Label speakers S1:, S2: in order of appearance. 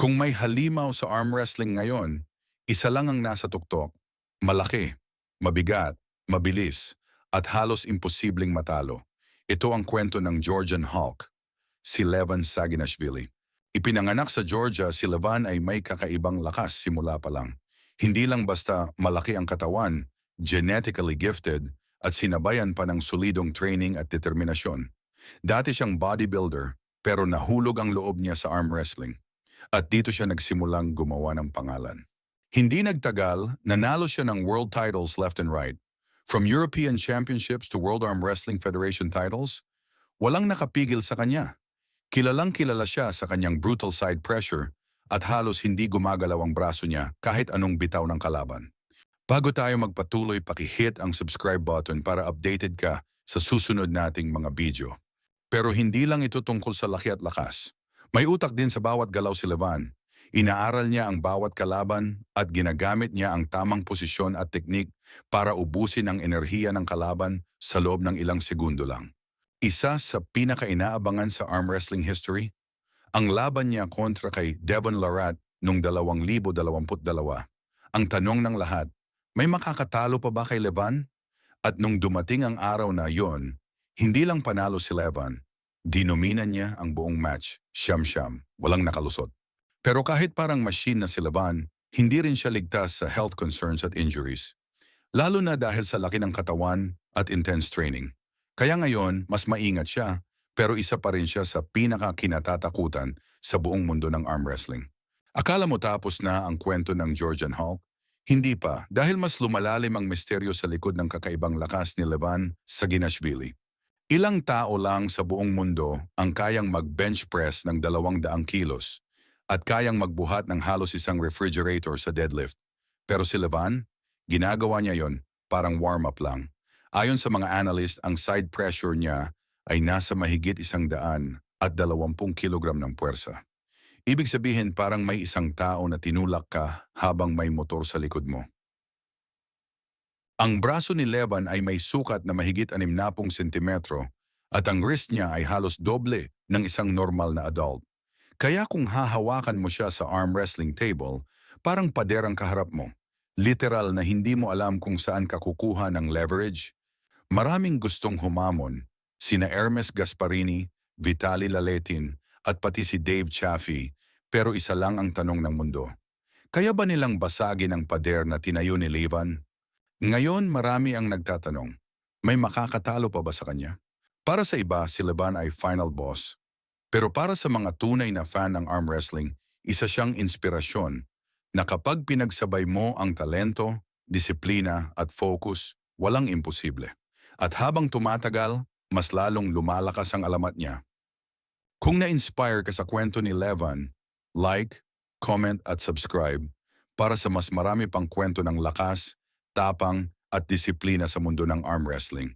S1: Kung may halimaw sa arm wrestling ngayon, isa lang ang nasa tuktok. Malaki, mabigat, mabilis, at halos imposibleng matalo. Ito ang kwento ng Georgian Hulk, si Levan Saginashvili. Ipinanganak sa Georgia, si Levan ay may kakaibang lakas simula pa lang. Hindi lang basta malaki ang katawan, genetically gifted, at sinabayan pa ng solidong training at determinasyon. Dati siyang bodybuilder, pero nahulog ang loob niya sa arm wrestling. At dito siya nagsimulang gumawa ng pangalan. Hindi nagtagal, nanalo siya ng world titles left and right. From European Championships to World Arm Wrestling Federation titles, walang nakapigil sa kanya. Kilalang kilala siya sa kanyang brutal side pressure at halos hindi gumagalaw ang braso niya kahit anong bitaw ng kalaban. Bago tayo magpatuloy, paki-hit ang subscribe button para updated ka sa susunod nating mga video. Pero hindi lang ito tungkol sa laki at lakas. May utak din sa bawat galaw si Levan. Inaaral niya ang bawat kalaban at ginagamit niya ang tamang posisyon at teknik para ubusin ang enerhiya ng kalaban sa loob ng ilang segundo lang. Isa sa pinaka-inaabangan sa arm wrestling history, ang laban niya kontra kay Devon Larratt noong 2022. Ang tanong ng lahat, may makakatalo pa ba kay Levan? At nung dumating ang araw na yon, hindi lang panalo si Levan, dinominan niya ang buong match, siyam-siyam, walang nakalusot. Pero kahit parang machine na si Levan, hindi rin siya ligtas sa health concerns at injuries. Lalo na dahil sa laki ng katawan at intense training. Kaya ngayon, mas maingat siya, pero isa pa rin siya sa pinaka-kinatatakutan sa buong mundo ng arm wrestling. Akala mo tapos na ang kwento ng Georgian Hulk? Hindi pa, dahil mas lumalalim ang misteryo sa likod ng kakaibang lakas ni Levan Saginashvili. Ilang tao lang sa buong mundo ang kayang mag-bench press ng 200 kilos at kayang magbuhat ng halos isang refrigerator sa deadlift. Pero si Levan, ginagawa niya yon parang warm-up lang. Ayon sa mga analyst, ang side pressure niya ay nasa mahigit 120 kilogram ng puwersa. Ibig sabihin parang may isang tao na tinulak ka habang may motor sa likod mo. Ang braso ni Levan ay may sukat na mahigit 60 sentimetro at ang wrist niya ay halos doble ng isang normal na adult. Kaya kung hahawakan mo siya sa arm wrestling table, parang pader ang kaharap mo. Literal na hindi mo alam kung saan ka kukuha ng leverage. Maraming gustong humamon, sina Hermes Gasparini, Vitaly Laletin, at pati si Dave Chaffee, pero isa lang ang tanong ng mundo. Kaya ba nilang basagin ang pader na tinayo ni Levan? Ngayon marami ang nagtatanong, may makakatalo pa ba sa kanya? Para sa iba, si Levan ay final boss. Pero para sa mga tunay na fan ng arm wrestling, isa siyang inspirasyon na kapag pinagsabay mo ang talento, disiplina at focus, walang imposible. At habang tumatagal, mas lalong lumalakas ang alamat niya. Kung na-inspire ka sa kwento ni Levan, like, comment at subscribe para sa mas marami pang kwento ng lakas, tapang at disiplina sa mundo ng arm wrestling.